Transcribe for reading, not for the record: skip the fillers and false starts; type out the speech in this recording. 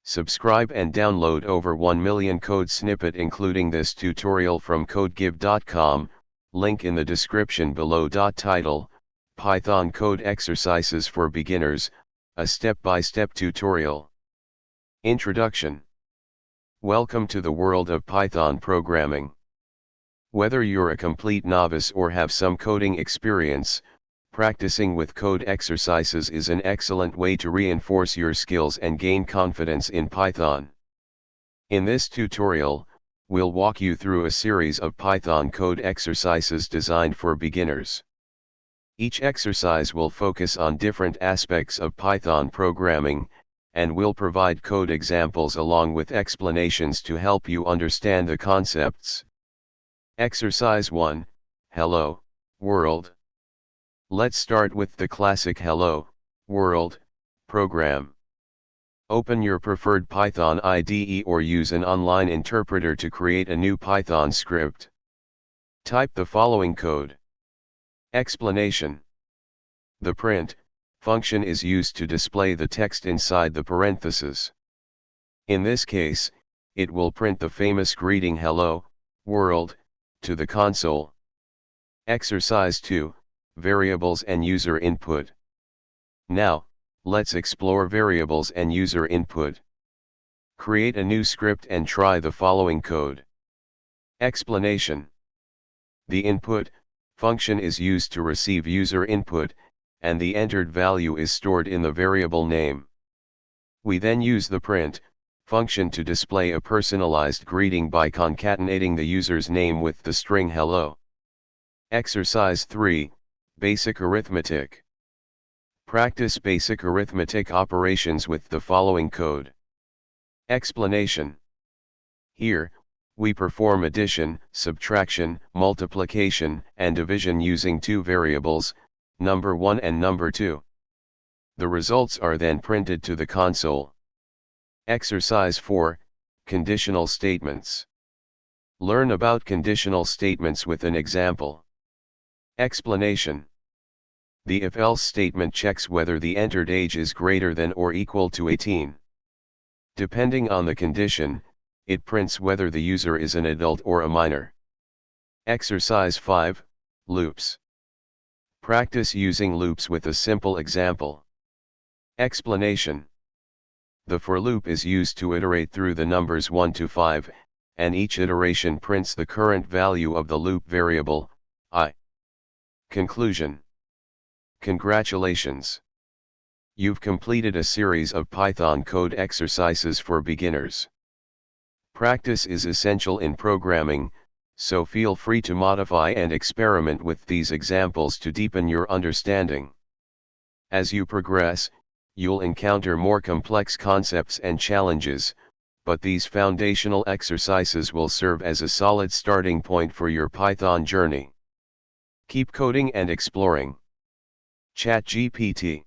Subscribe and download over 1 million code snippet including this tutorial from codegive.com, link in the description below. Title, Python Code Exercises for Beginners, a step-by-step tutorial. Introduction. Welcome to the world of Python programming. Whether you're a complete novice or have some coding experience, practicing with code exercises is an excellent way to reinforce your skills and gain confidence in Python. In this tutorial, we'll walk you through a series of Python code exercises designed for beginners. Each exercise will focus on different aspects of Python programming, and will provide code examples along with explanations to help you understand the concepts. Exercise 1, Hello, World. Let's start with the classic Hello, World program. Open your preferred Python IDE or use an online interpreter to create a new Python script. Type the following code. Explanation. The print function is used to display the text inside the parentheses. In this case, it will print the famous greeting Hello, World, to the console. Exercise 2, Variables and User Input. Now, let's explore variables and user input. Create a new script and try the following code. Explanation. The input function is used to receive user input, and the entered value is stored in the variable name. We then use the print function to display a personalized greeting by concatenating the user's name with the string hello. Exercise 3, Basic Arithmetic. Practice basic arithmetic operations with the following code. Explanation. Here, we perform addition, subtraction, multiplication, and division using two variables, number 1 and number 2. The results are then printed to the console. Exercise 4, Conditional Statements. Learn about conditional statements with an example. Explanation. The if-else statement checks whether the entered age is greater than or equal to 18. Depending on the condition, it prints whether the user is an adult or a minor. Exercise 5, Loops. Practice using loops with a simple example. Explanation. The for loop is used to iterate through the numbers 1 to 5, and each iteration prints the current value of the loop variable, I. Conclusion. Congratulations! You've completed a series of Python code exercises for beginners. Practice is essential in programming, so feel free to modify and experiment with these examples to deepen your understanding. As you progress, you'll encounter more complex concepts and challenges, but these foundational exercises will serve as a solid starting point for your Python journey. Keep coding and exploring. ChatGPT.